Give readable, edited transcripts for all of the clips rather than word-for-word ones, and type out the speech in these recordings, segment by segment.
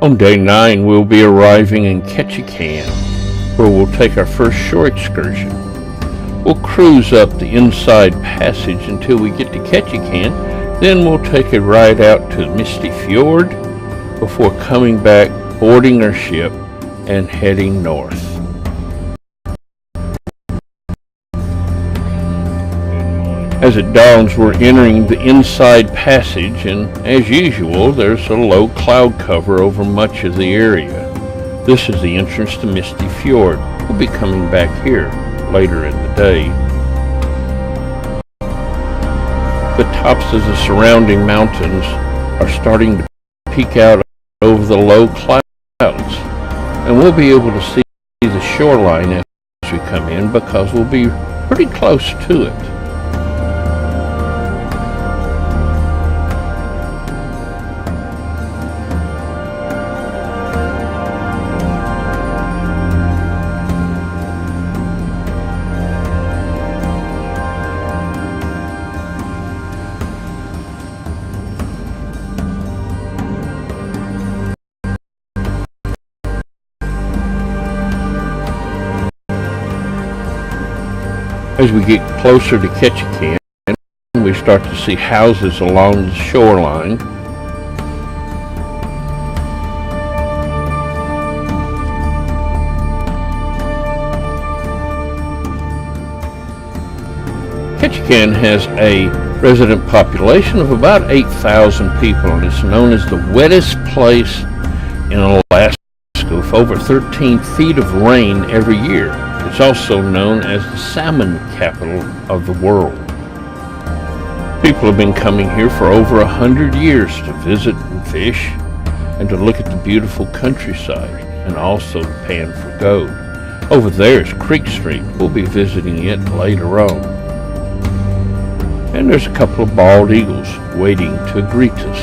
On day 9, we'll be arriving in Ketchikan, where we'll take our first shore excursion. We'll cruise up the Inside Passage until we get to Ketchikan, then we'll take a ride out to Misty Fjord before coming back, boarding our ship, and heading north. As it dawns, we're entering the Inside Passage, and as usual, there's a low cloud cover over much of the area. This is the entrance to Misty Fjord. We'll be coming back here later in the day. The tops of the surrounding mountains are starting to peek out over the low clouds, and we'll be able to see the shoreline as we come in because we'll be pretty close to it. As we get closer to Ketchikan, we start to see houses along the shoreline. Ketchikan has a resident population of about 8,000 people, and it's known as the wettest place in Alaska, with over 13 feet of rain every year. It's also known as the salmon capital of the world. People have been coming here for over 100 years to visit and fish and to look at the beautiful countryside and also to pan for gold. Over there is Creek Street. We'll be visiting it later on. And there's a couple of bald eagles waiting to greet us.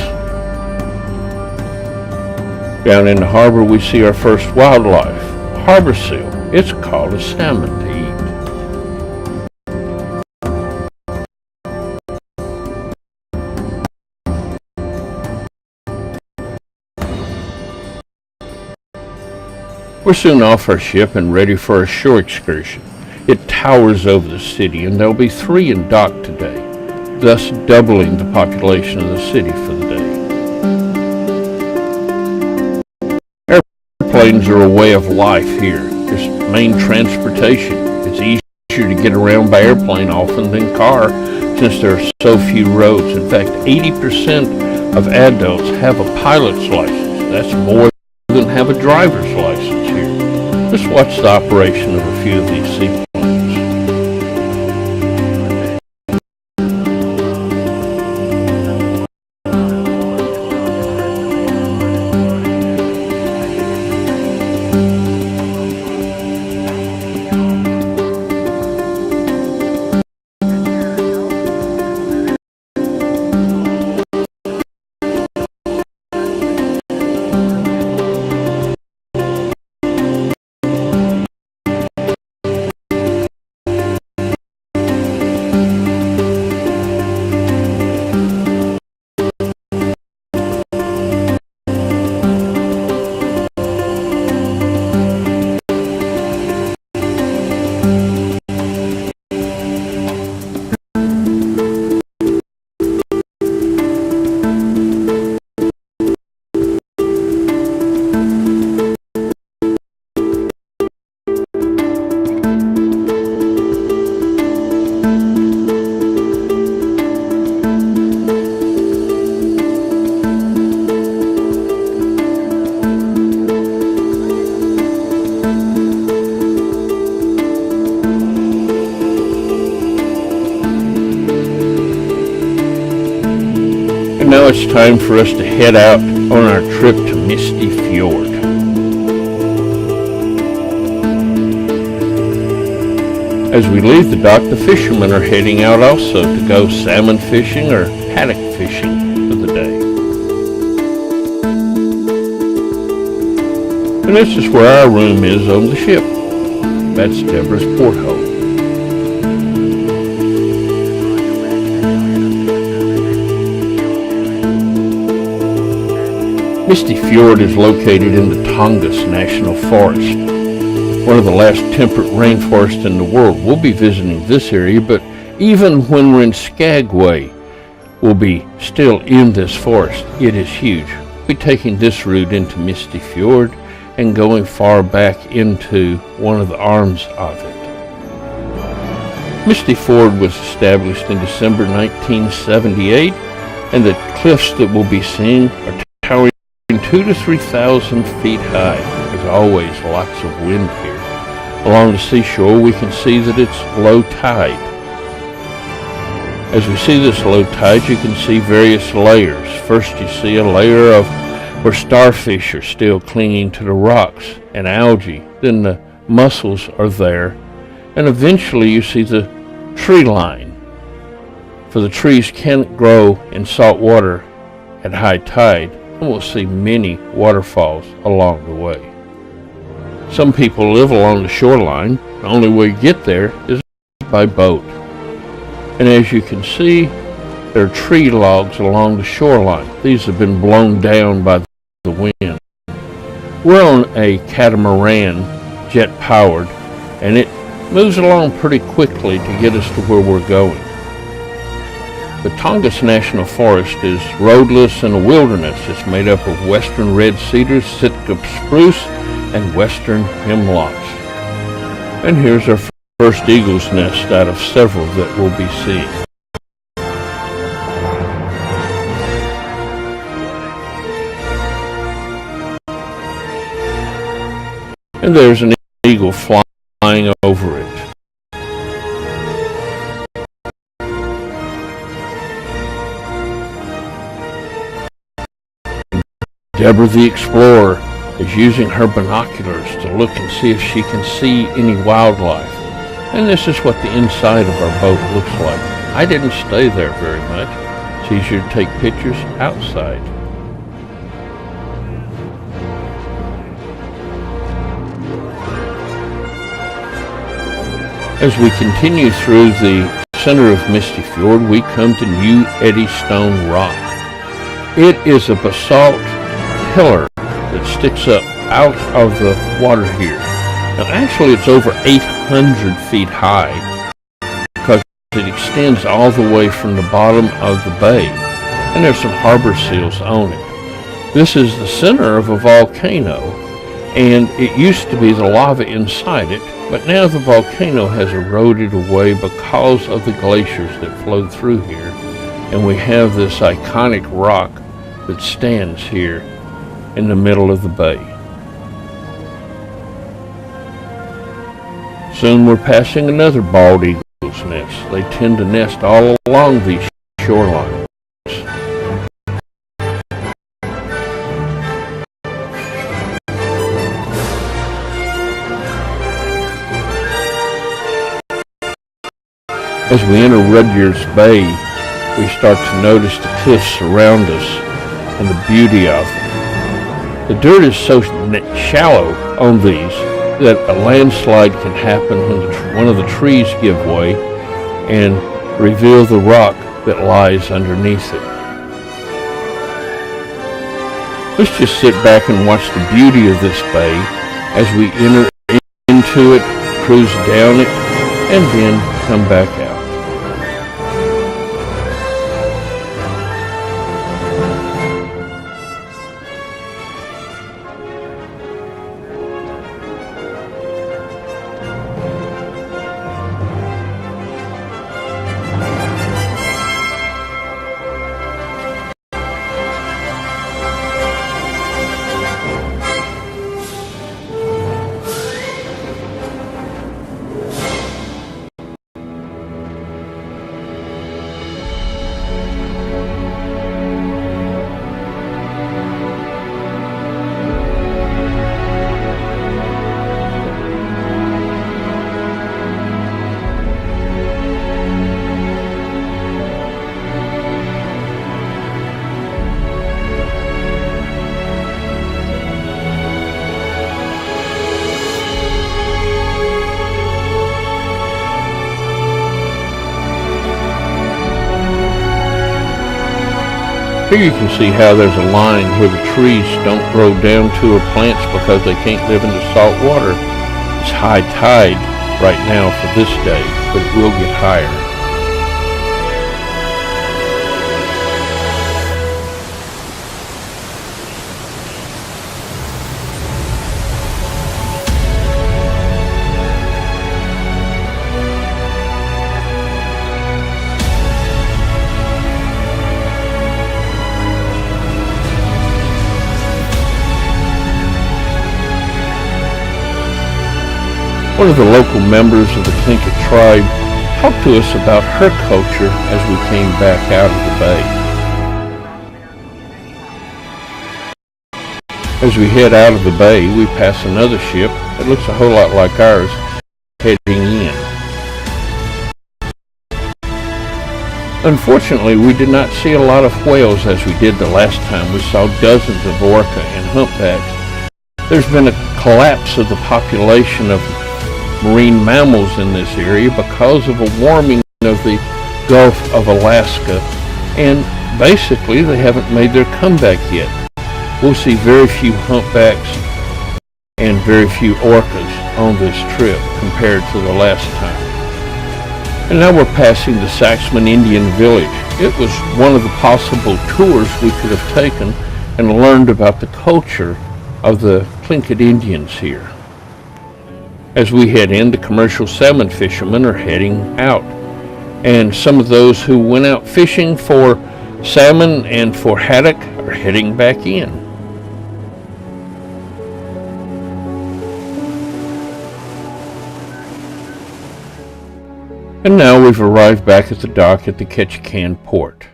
Down in the harbor we see our first wildlife, harbor seal. It's called a salmon to eat. We're soon off our ship and ready for a shore excursion. It towers over the city, and there'll be 3 in dock today, thus doubling the population of the city for the day. Airplanes are a way of life here. It's main transportation. It's easier to get around by airplane often than car since there are so few roads. In fact, 80% of adults have a pilot's license. That's more than have a driver's license here. Let's watch the operation of a few of these seaplanes. Now it's time for us to head out on our trip to Misty Fjord. As we leave the dock, the fishermen are heading out also to go salmon fishing or haddock fishing for the day. And this is where our room is on the ship. That's Deborah's porthole. Misty Fjord is located in the Tongass National Forest, one of the last temperate rainforests in the world. We'll be visiting this area, but even when we're in Skagway, we'll be still in this forest. It is huge. We'll be taking this route into Misty Fjord and going far back into one of the arms of it. Misty Fjord was established in December 1978, and the cliffs that we'll be seeing are towering 2,000 to 3,000 feet high. There's always lots of wind here. Along the seashore, we can see that it's low tide. As we see this low tide, you can see various layers. First, you see a layer of where starfish are still clinging to the rocks and algae. Then the mussels are there. And eventually you see the tree line. For the trees can't grow in salt water at high tide, and we'll see many waterfalls along the way. Some people live along the shoreline. The only way to get there is by boat. And as you can see, there are tree logs along the shoreline. These have been blown down by the wind. We're on a catamaran, jet-powered, and it moves along pretty quickly to get us to where we're going. The Tongass National Forest is roadless and a wilderness. It's made up of western red cedars, Sitka spruce, and western hemlocks. And here's our first eagle's nest out of several that we'll be seeing. And there's an eagle flying over it. Deborah the Explorer is using her binoculars to look and see if she can see any wildlife. And this is what the inside of our boat looks like. I didn't stay there very much. It's easier to take pictures outside. As we continue through the center of Misty Fjord, we come to New Eddystone Rock. It is a basalt pillar that sticks up out of the water here. Now actually it's over 800 feet high because it extends all the way from the bottom of the bay, and there's some harbor seals on it. This is the center of a volcano, and it used to be the lava inside it, but now the volcano has eroded away because of the glaciers that flowed through here, and we have this iconic rock that stands here in the middle of the bay. Soon we're passing another bald eagle's nest. They tend to nest all along these shorelines. As we enter Rudyard's Bay, we start to notice the cliffs around us and the beauty of them. The dirt is so shallow on these that a landslide can happen when one of the trees give way and reveal the rock that lies underneath it. Let's just sit back and watch the beauty of this bay as we enter into it, cruise down it, and then come back out. Here you can see how there's a line where the trees don't grow down to our plants because they can't live in the salt water. It's high tide right now for this day, but it will get higher. One of the local members of the Tlingit tribe talked to us about her culture as we came back out of the bay. As we head out of the bay, we pass another ship that looks a whole lot like ours heading in. Unfortunately, we did not see a lot of whales as we did the last time. We saw dozens of orca and humpbacks. There's been a collapse of the population of marine mammals in this area because of a warming of the Gulf of Alaska, and basically they haven't made their comeback yet. We'll see very few humpbacks and very few orcas on this trip compared to the last time. And now we're passing the Saxman Indian Village. It was one of the possible tours we could have taken and learned about the culture of the Tlingit Indians here. As we head in, the commercial salmon fishermen are heading out. And some of those who went out fishing for salmon and for haddock are heading back in. And now we've arrived back at the dock at the Ketchikan port.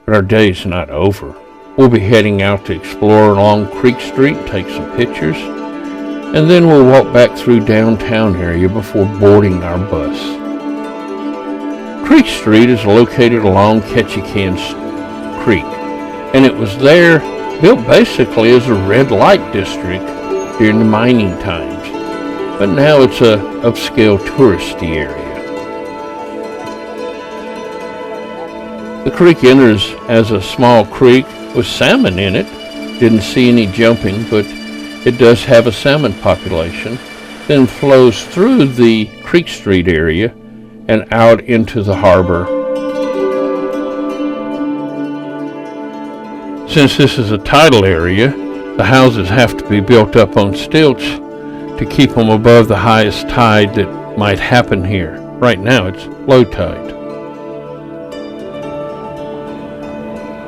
But our day's not over. We'll be heading out to explore along Creek Street, take some pictures, and then we'll walk back through downtown area before boarding our bus. Creek Street is located along Ketchikan Creek, and it was there built basically as a red light district during the mining times, but now it's a upscale touristy area. The creek enters as a small creek with salmon in it. Didn't see any jumping, but it does have a salmon population, then flows through the Creek Street area and out into the harbor. Since this is a tidal area, the houses have to be built up on stilts to keep them above the highest tide that might happen here. Right now it's low tide.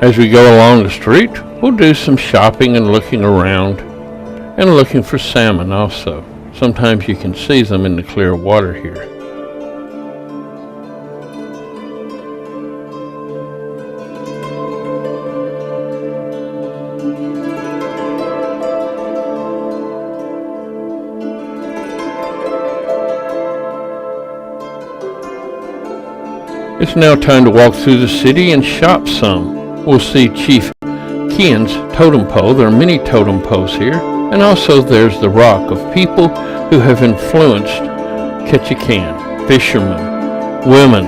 As we go along the street, we'll do some shopping and looking around, and looking for salmon also. Sometimes you can see them in the clear water here. It's now time to walk through the city and shop some. We'll see Chief Kian's totem pole. There are many totem poles here. And also there's the rock of people who have influenced Ketchikan, fishermen, women,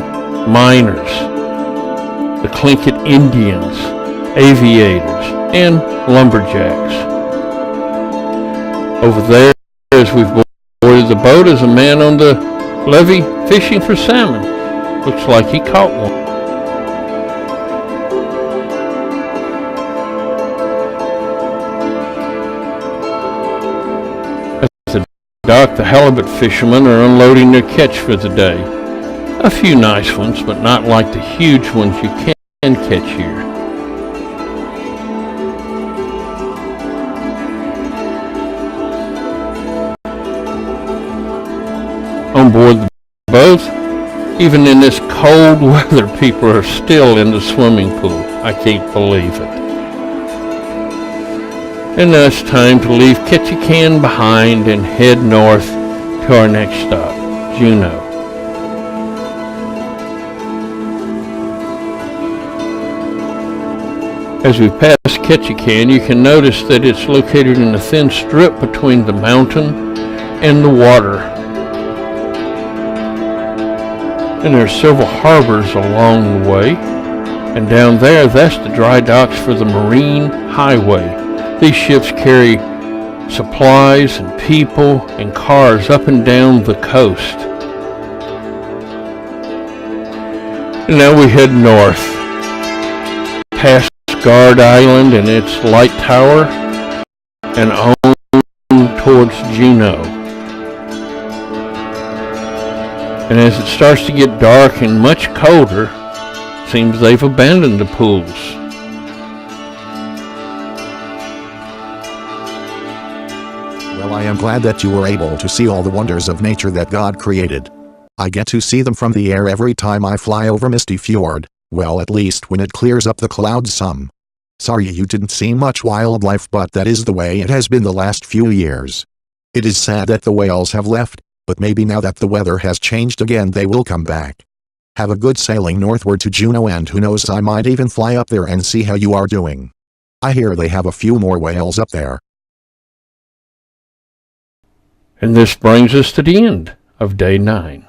miners, the Tlingit Indians, aviators, and lumberjacks. Over there, as we've boarded the boat, is a man on the levee fishing for salmon. Looks like he caught one. Dock, the halibut fishermen are unloading their catch for the day. A few nice ones, but not like the huge ones you can catch here. On board the boat, even in this cold weather, people are still in the swimming pool. I can't believe it. And now it's time to leave Ketchikan behind and head north to our next stop, Juneau. As we pass Ketchikan, you can notice that it's located in a thin strip between the mountain and the water. And there are several harbors along the way, And down there, that's the dry docks for the Marine Highway. These ships carry supplies and people and cars up and down the coast. And now we head north, past Guard Island and its light tower, and on towards Juneau. And as it starts to get dark and much colder, seems they've abandoned the pools. Well, I am glad that you were able to see all the wonders of nature that God created. I get to see them from the air every time I fly over Misty Fjord, well, at least when it clears up the clouds some. Sorry you didn't see much wildlife, but that is the way it has been the last few years. It is sad that the whales have left, but maybe now that the weather has changed again they will come back. Have a good sailing northward to Juneau, and who knows, I might even fly up there and see how you are doing. I hear they have a few more whales up there. And this brings us to the end of day 9.